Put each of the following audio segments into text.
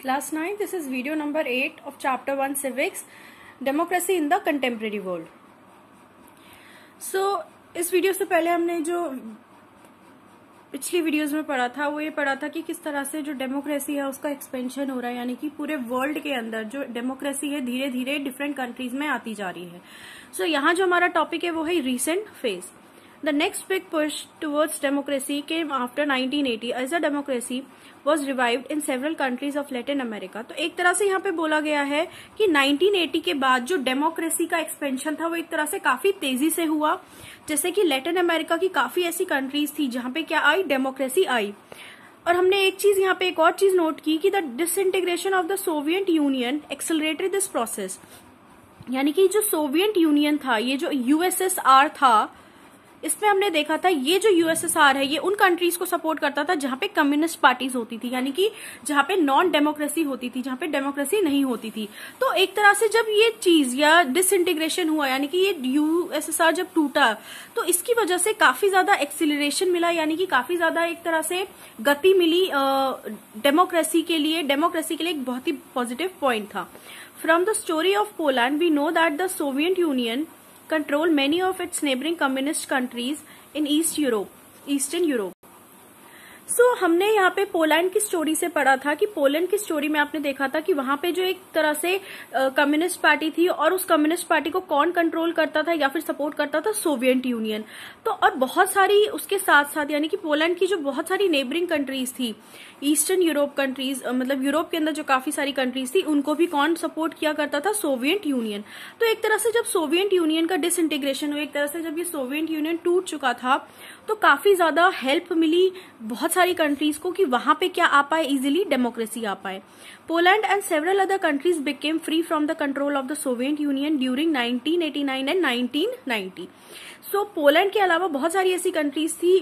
Last night, this is video number 8 of chapter 1 Civics, Democracy in the Contemporary World. So, इस video से पहले हमने जो पिछली वीडियोस में पढ़ा था वो ये पढ़ा था कि किस तरह से जो डेमोक्रेसी है उसका एक्सपेंशन हो रहा है, यानी कि पूरे वर्ल्ड के अंदर जो डेमोक्रेसी है धीरे धीरे डिफरेंट कंट्रीज में आती जा रही है. सो यहाँ जो हमारा टॉपिक है वो है recent phase. The next big push towards democracy came after 1980 as a democracy was revived in several countries of Latin America. तो एक तरह से यहाँ पे बोला गया है कि 1980 के बाद जो डेमोक्रेसी का एक्सपेंशन था वो एक तरह से काफी तेजी से हुआ. जैसे कि लैटिन अमेरिका की काफी ऐसी कंट्रीज थी जहां पे क्या आई, डेमोक्रेसी आई. और हमने एक चीज यहाँ पे एक और चीज नोट की कि the disintegration of the Soviet union accelerated this process. यानी कि जो सोवियत यूनियन था, ये जो यूएसएसआर था, इसमें हमने देखा था ये जो यूएसएसआर है ये उन कंट्रीज को सपोर्ट करता था जहां पे कम्युनिस्ट पार्टीज होती थी, यानी कि जहां पे नॉन डेमोक्रेसी होती थी, जहां पे डेमोक्रेसी नहीं होती थी. तो एक तरह से जब ये चीज या डिसइंटीग्रेशन हुआ, यानी कि ये यूएसएसआर जब टूटा, तो इसकी वजह से काफी ज्यादा एक्सिलरेशन मिला, यानी कि काफी ज्यादा एक तरह से गति मिली डेमोक्रेसी के लिए. डेमोक्रेसी के लिए एक बहुत ही पॉजिटिव पॉइंट था. From the story of Poland we know that the Soviet Union control many of its neighboring communist countries in Eastern Europe. हमने यहाँ पे पोलैंड की स्टोरी से पढ़ा था कि पोलैंड की स्टोरी में आपने देखा था कि वहां पे जो एक तरह से कम्युनिस्ट पार्टी थी और उस कम्युनिस्ट पार्टी को कौन कंट्रोल करता था या फिर सपोर्ट करता था, सोवियत यूनियन. तो और बहुत सारी उसके साथ साथ यानी कि पोलैंड की जो बहुत सारी नेबरिंग कंट्रीज थी, ईस्टर्न यूरोप कंट्रीज, मतलब यूरोप के अंदर जो काफी सारी कंट्रीज थी, उनको भी कौन सपोर्ट किया करता था, सोवियत यूनियन. तो एक तरह से जब सोवियत यूनियन का डिसइंटीग्रेशन हुआ, एक तरह से जब ये सोवियत यूनियन टूट चुका था, तो काफी ज्यादा हेल्प मिली बहुत सारी कंट्रीज को कि वहां पे क्या आ पाए, इजिली डेमोक्रेसी आ पाए. Poland and several other countries became free from the control of the Soviet union during 1989 and 1990. So Poland के अलावा बहुत सारी ऐसी कंट्रीज थी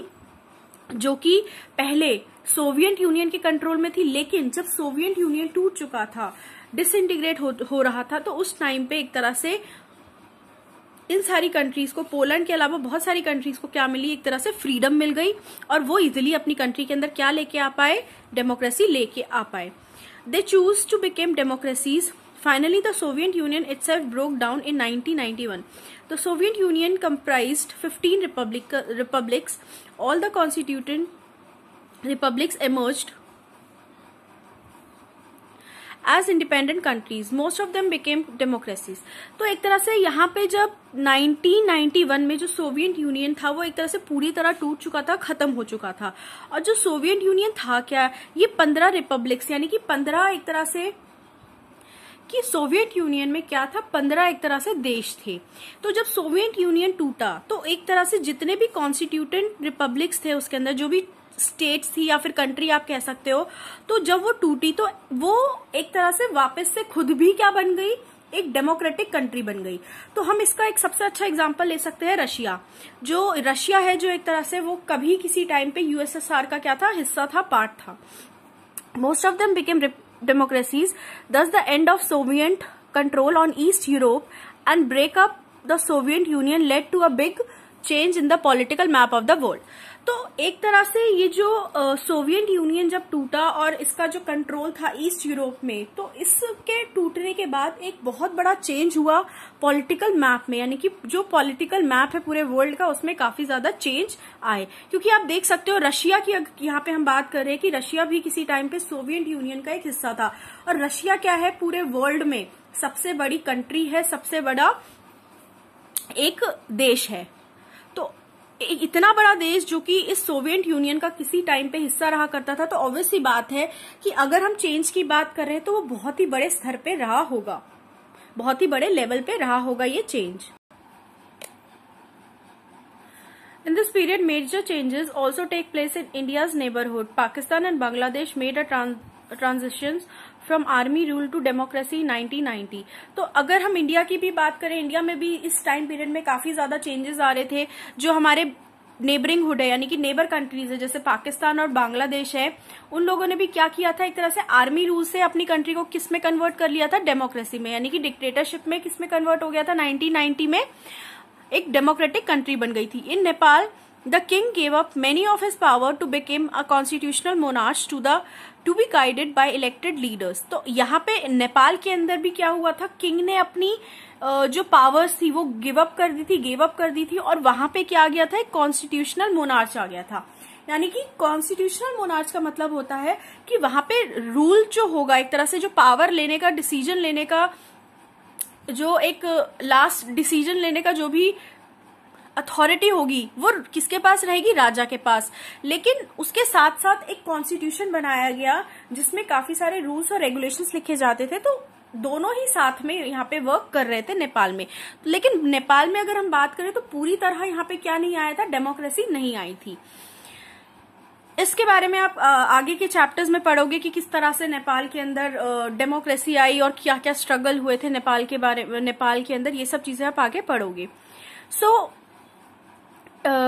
जो कि पहले सोवियत यूनियन के कंट्रोल में थी, लेकिन जब सोवियत यूनियन टूट चुका था, डिसइंटीग्रेट हो रहा था, तो उस टाइम पे एक तरह से इन सारी कंट्रीज को, पोलैंड के अलावा बहुत सारी कंट्रीज को क्या मिली, एक तरह से फ्रीडम मिल गई और वो इजिली अपनी कंट्री के अंदर क्या लेके आ पाए, डेमोक्रेसी लेके आ पाए. They choose to become democracies. Finally the Soviet Union itself broke down in 1991. The Soviet Union comprised 15 republics. All the constituent republics emerged as independent countries. Most of them became democracies. तो एक तरह से यहाँ पे जब 1991 में जो Soviet union था वो एक तरह से पूरी तरह टूट चुका था, खत्म हो चुका था. और जो सोवियत यूनियन था क्या, ये 15 रिपब्लिक्स, यानी कि 15 एक तरह से कि सोवियत यूनियन में क्या था, 15 एक तरह से देश थे. तो जब सोवियत यूनियन टूटा तो एक तरह से जितने भी कॉन्स्टिट्यूटेंट रिपब्लिक्स थे उसके अंदर, जो भी स्टेट्स थी या फिर कंट्री आप कह सकते हो, तो जब वो टूटी तो वो एक तरह से वापस से खुद भी क्या बन गई, एक डेमोक्रेटिक कंट्री बन गई. तो हम इसका एक सबसे अच्छा एग्जांपल ले सकते हैं रशिया. जो रशिया है, जो एक तरह से वो कभी किसी टाइम पे यूएसएसआर का क्या था, हिस्सा था, पार्ट था. Most of them became democracies. Thus the end of Soviet control on East Europe and break up the Soviet Union led to a big change in the political map of the world. तो एक तरह से ये जो Soviet union जब टूटा और इसका जो कंट्रोल था ईस्ट यूरोप में, तो इसके टूटने के बाद एक बहुत बड़ा चेंज हुआ पॉलिटिकल मैप में, यानी कि जो पॉलिटिकल मैप है पूरे वर्ल्ड का उसमें काफी ज्यादा चेंज आए. क्योंकि आप देख सकते हो रशिया की यहाँ पे हम बात कर रहे हैं कि रशिया भी किसी टाइम पे सोवियत यूनियन का एक हिस्सा था. और रशिया क्या है, पूरे वर्ल्ड में सबसे बड़ी कंट्री है, सबसे बड़ा एक देश है. तो इतना बड़ा देश जो कि इस सोवियत यूनियन का किसी टाइम पे हिस्सा रहा करता था, तो ऑब्वियस सी बात है कि अगर हम चेंज की बात कर रहे हैं तो वो बहुत ही बड़े स्तर पे रहा होगा, बहुत ही बड़े लेवल पे रहा होगा ये change. In this period, major changes also take place in India's neighborhood. Pakistan and Bangladesh made a transitions from army rule to democracy in 1990. तो अगर हम इंडिया की भी बात करें, इंडिया में भी इस टाइम पीरियड में काफी ज्यादा चेंजेस आ रहे थे. जो हमारे नेबरिंग हुड है, यानी कि नेबर कंट्रीज है, जैसे पाकिस्तान और बांग्लादेश है, उन लोगों ने भी क्या किया था, एक तरह से आर्मी रूल से अपनी कंट्री को किस में कन्वर्ट कर लिया था, डेमोक्रेसी में, यानी कि डिक्टेटरशिप में किस में कन्वर्ट हो गया था, 1990 में एक डेमोक्रेटिक कंट्री बन गई थी. इन Nepal The king gave up many of his power to become a constitutional monarch to be guided by elected leaders. तो यहाँ पे नेपाल के अंदर भी क्या हुआ था, किंग ने अपनी जो पावर्स थी वो गिव अप कर दी थी और वहां पे क्या आ गया था, एक कॉन्स्टिट्यूशनल मोनार्च आ गया था। यानी कि कॉन्स्टिट्यूशनल मोनार्च का मतलब होता है कि वहां पे रूल जो होगा, एक तरह से जो पावर लेने का, डिसीजन लेने का, जो एक लास्ट डिसीजन लेने का जो भी अथॉरिटी होगी वो किसके पास रहेगी, राजा के पास। लेकिन उसके साथ साथ एक कॉन्स्टिट्यूशन बनाया गया जिसमें काफी सारे रूल्स और रेगुलेशंस लिखे जाते थे। तो दोनों ही साथ में यहाँ पे वर्क कर रहे थे नेपाल में। लेकिन नेपाल में अगर हम बात करें तो पूरी तरह यहाँ पे क्या नहीं आया था, डेमोक्रेसी नहीं आई थी। इसके बारे में आप आगे के चैप्टर्स में पढ़ोगे कि किस तरह से नेपाल के अंदर डेमोक्रेसी आई और क्या क्या स्ट्रगल हुए थे नेपाल के अंदर, ये सब चीजें आप आगे पढ़ोगे। सो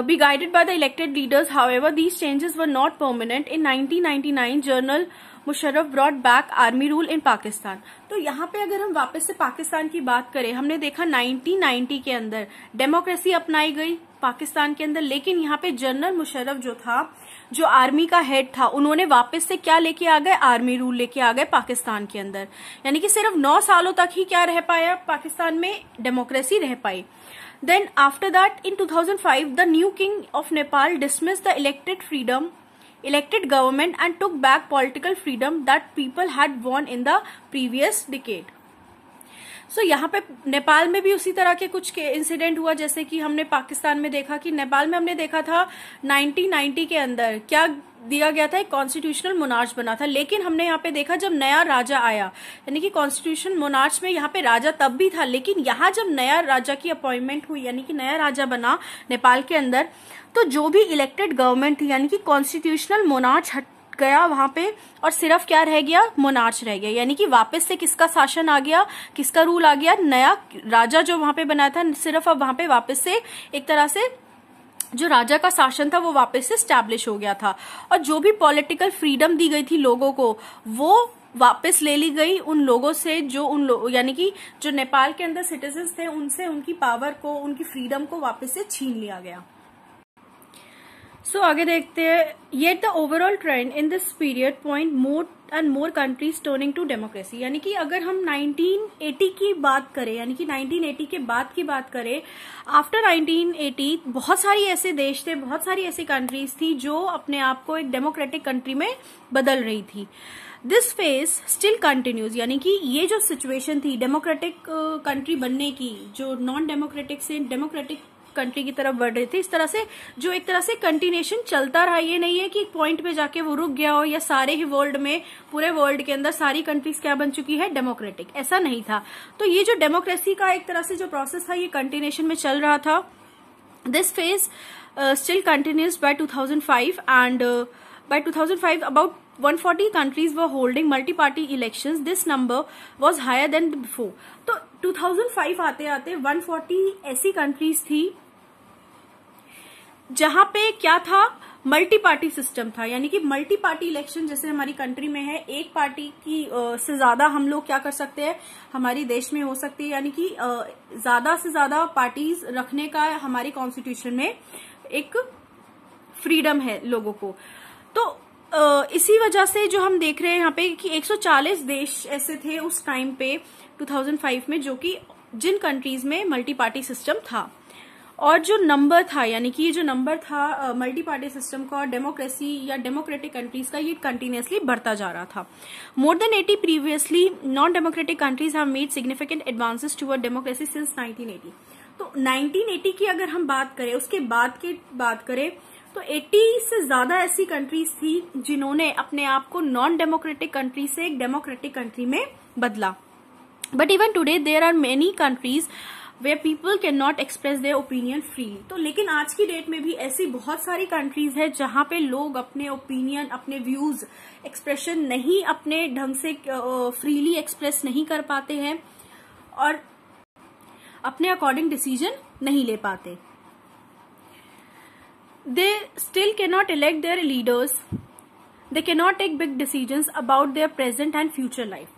be guided by the elected leaders. However, these changes were not permanent. In 1999, General Musharraf brought back army rule in Pakistan. तो यहाँ पे अगर हम वापस से पाकिस्तान की बात करें, हमने देखा 1990 के अंदर डेमोक्रेसी अपनाई गई पाकिस्तान के अंदर, लेकिन यहाँ पे जनरल मुशर्रफ जो था, जो आर्मी का हेड था, उन्होंने वापस से क्या लेके आ गए, आर्मी रूल लेके आ गए पाकिस्तान के अंदर। यानी कि सिर्फ 9 सालों तक ही क्या रह पाया पाकिस्तान में, डेमोक्रेसी रह पाई। Then after that, in 2005, the new king of Nepal dismissed the elected government and took back political freedom that people had won in the previous decade. So यहाँ पे नेपाल में भी उसी तरह के कुछ इंसिडेंट हुआ, जैसे कि हमने पाकिस्तान में देखा कि नेपाल में हमने देखा था 1990 के अंदर क्या दिया गया था, एक कॉन्स्टिट्यूशनल मोनार्च बना था। लेकिन हमने यहाँ पे देखा जब नया राजा आया, यानी कि कॉन्स्टिट्यूशनल मोनार्च में यहाँ पे राजा तब भी था, लेकिन यहाँ जब नया राजा की अपॉइंटमेंट हुई, यानी कि नया राजा बना नेपाल के अंदर, तो जो भी इलेक्टेड गवर्नमेंट थी, यानी कि कॉन्स्टिट्यूशनल मोनार्च हट गया वहां पे और सिर्फ क्या रह गया, मोनार्च रह गया। यानी कि वापस से किसका शासन आ गया, किसका रूल आ गया, नया राजा जो वहां पे बना था, सिर्फ अब वहां पे वापस से एक तरह से जो राजा का शासन था वो वापस से स्टैब्लिश हो गया था। और जो भी पॉलिटिकल फ्रीडम दी गई थी लोगों को, वो वापस ले ली गई उन लोगों से, जो यानी कि जो नेपाल के अंदर सिटीजन्स थे, उनसे उनकी पावर को, उनकी फ्रीडम को वापस से छीन लिया गया। सो आगे देखते हैं, yet the overall trend in this period point more and more countries turning to democracy. यानी कि अगर हम 1980 की बात करें, यानी कि 1980 के बाद की बात करें, आफ्टर 1980 बहुत सारी ऐसे देश थे, बहुत सारी ऐसी कंट्रीज थी जो अपने आप को एक डेमोक्रेटिक कंट्री में बदल रही थी। दिस फेज स्टिल कंटिन्यूज, यानी कि ये जो सिचुएशन थी डेमोक्रेटिक कंट्री बनने की, जो नॉन डेमोक्रेटिक से डेमोक्रेटिक कंट्री की तरफ बढ़ रही थी, इस तरह से जो एक तरह से कंटिन्यूएशन चलता रहा। ये नहीं है कि एक पॉइंट पे जाके वो रुक गया हो, या सारे ही वर्ल्ड में, पूरे वर्ल्ड के अंदर सारी कंट्रीज क्या बन चुकी है, डेमोक्रेटिक, ऐसा नहीं था। तो ये जो डेमोक्रेसी का एक तरह से जो प्रोसेस था, ये कंटिन्यूएशन में चल रहा था। This phase still continues by 2005 and by 2005 about 140 countries were holding multi-party elections. This number was higher than before. तो 2005 आते आते 140 ऐसी कंट्रीज थी जहां पे क्या था, मल्टी पार्टी सिस्टम था। यानी कि मल्टी पार्टी इलेक्शन जैसे हमारी कंट्री में है, एक पार्टी की से ज्यादा हम लोग क्या कर सकते हैं, हमारी देश में हो सकती है। यानी कि ज्यादा से ज्यादा पार्टीज रखने का हमारे कॉन्स्टिट्यूशन में एक फ्रीडम है लोगों को। तो इसी वजह से जो हम देख रहे हैं यहाँ पे कि 140 देश ऐसे थे उस टाइम पे 2005 में, जो कि जिन कंट्रीज में मल्टी पार्टी सिस्टम था। और जो नंबर था, यानी कि ये जो नंबर था मल्टी पार्टी सिस्टम का और डेमोक्रेसी या डेमोक्रेटिक कंट्रीज का, ये कंटिन्यूअसली बढ़ता जा रहा था। More than 80 previously non democratic countries have made significant advances toward democracy since 1980। तो 1980 की अगर हम बात करें, उसके बाद की बात करें, तो 80 से ज्यादा ऐसी कंट्रीज थी जिन्होंने अपने आप को नॉन डेमोक्रेटिक कंट्री से एक डेमोक्रेटिक कंट्री में बदला। But even today there are many countries where people can not express their opinion freely. तो लेकिन आज की डेट में भी ऐसी बहुत सारी कंट्रीज है जहां पे लोग अपने ओपिनियन, अपने व्यूज एक्सप्रेशन नहीं अपने ढंग से फ्रीली एक्सप्रेस नहीं कर पाते हैं और अपने अकॉर्डिंग डिसीजन नहीं ले पाते। They still cannot elect their leaders. They cannot take big decisions about their present and future life.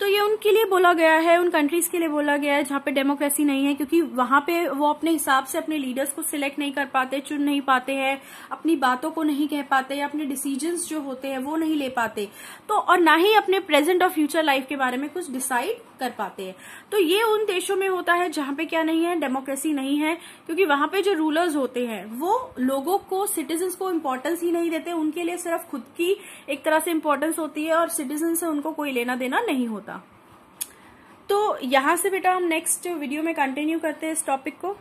तो ये उनके लिए बोला गया है, उन कंट्रीज के लिए बोला गया है जहाँ पे डेमोक्रेसी नहीं है, क्योंकि वहां पे वो अपने हिसाब से अपने लीडर्स को सिलेक्ट नहीं कर पाते, चुन नहीं पाते हैं, अपनी बातों को नहीं कह पाते, या अपने डिसीजंस जो होते हैं वो नहीं ले पाते, तो और ना ही अपने प्रेजेंट और फ्यूचर लाइफ के बारे में कुछ डिसाइड कर पाते हैं। तो ये उन देशों में होता है जहां पे क्या नहीं है, डेमोक्रेसी नहीं है, क्योंकि वहां पे जो रूलर्स होते हैं वो लोगों को, सिटीजन्स को इम्पोर्टेंस ही नहीं देते, उनके लिए सिर्फ खुद की एक तरह से इम्पोर्टेंस होती है और सिटीजन से उनको कोई लेना देना नहीं होता। तो यहां से बेटा हम नेक्स्ट वीडियो में कंटिन्यू करते हैं इस टॉपिक को।